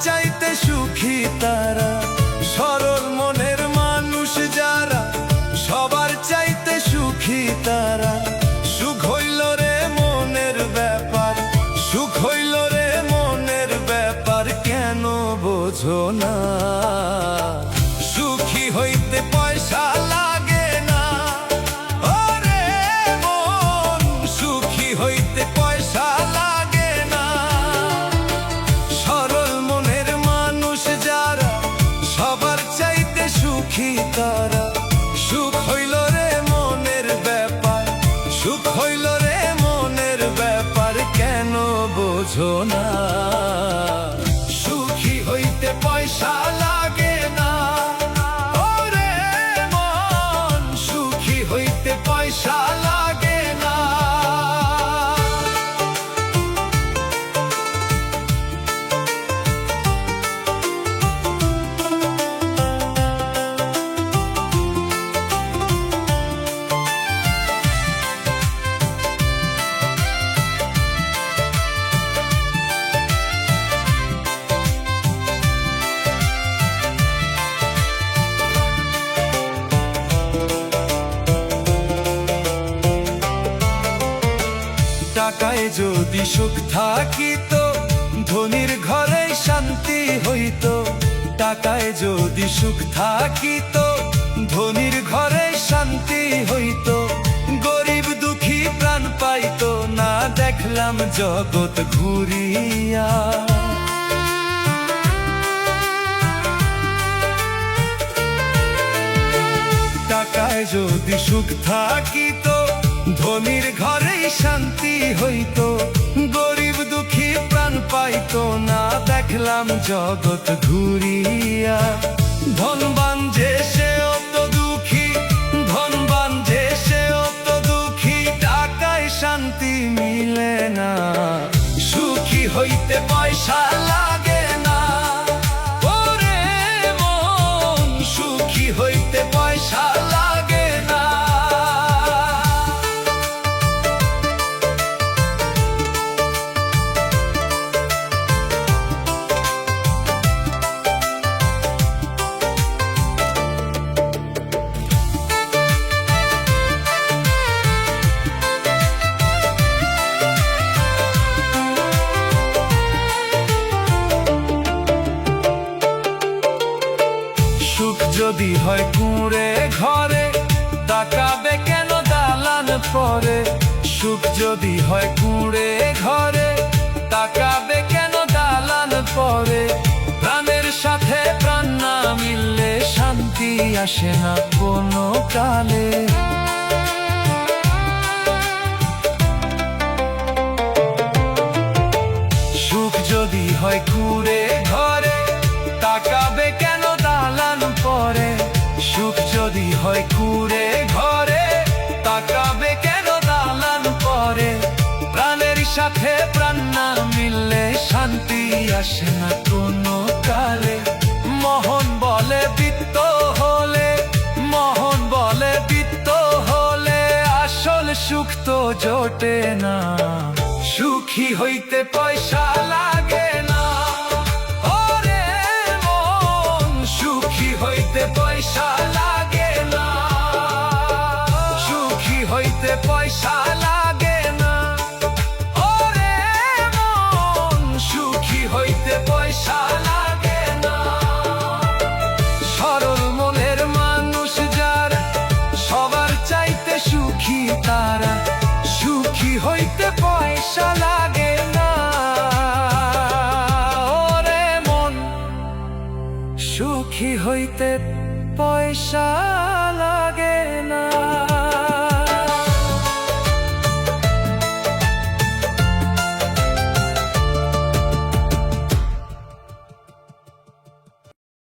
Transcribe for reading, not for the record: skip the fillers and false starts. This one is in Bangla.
চাইতে সুখী তারা, সরল মনের মানুষ যারা, সবার চাইতে সুখী তারা। সুখ হইল রে মনের ব্যাপার, সুখ হইল রে মনের ব্যাপার, কেন বোঝো না? সুখী হইতে পয়সা লাগে না, ওরে মন, সুখী হইতে পয়সা লাগে না। সরল মনের মানুষ যারা, সবার চাইতে সুখী তারা। সুখ হইল রে মনের ব্যাপার, সুখ হইল রে মনের ব্যাপার, কেন বোঝো না? সুখী হইতে পয়সা লাগে না, ওরে মন, সুখী হইতে পয়সা লাগে না। টাকায় যদি সুখ থাকিত, ধনীর ঘরে শান্তি হইত। টাকায় যদি সুখ থাকিত, ধনীর ঘরে শান্তি হইত। গরিব দুঃখী প্রাণ পাইত না, দেখলাম জগৎ ঘুরিয়া। টাকায় যদি সুখ থাকিত, ধনীর ঘরেই শান্তি হইত। গরিব দুঃখী প্রাণ পাইত না, দেখলাম জগৎ ঘুরিয়া। ধনবান যে সে অত দুঃখী, ধনবান যে সে অত দুঃখী, টাকায় শান্তি মিলে না। সুখী হইতে পয়সা লাগে না, ওরে মন, সুখী হইতে পয়সা লাগে না। সুখ যদি হয় কুঁড়ে ঘরে, তাকাবে কেন দালান পরে? সুখ যদি হয় কুঁড়ে ঘরে, তাকাবে কেন দালান পরে? প্রাণের সাথে প্রাণ না মিললে শান্তি আসে না কোনো কালে। সুখ যদি হয় কুঁড়ে ঘরে, তাকাবে কেন দালান পরে? সুখ যদি হয় কুঁড়ে ঘরে, তাকাবে কেন দালান পরে? প্রাণের সাথে প্রাণ না মিললে শান্তি আসে না কোনো কালে। মোহন বলে বিত্ত হলে, মোহন বলে বিত্ত হলে, আসল সুখ তো জোটে না। সুখী হইতে পয়সা লাগে না, ওরে মন, সুখী হইতে পয়সা লাগে না। সুখী হইতে পয়সা লাগে না, ওরে মন, সুখী হইতে পয়সা লাগে না। সরল মনের মানুষ যারা, সবার চাইতে সুখী তারা। সুখী হইতে পয়সা লাগে না, ওরে মন, সুখী হইতে পয়সা লাগে না।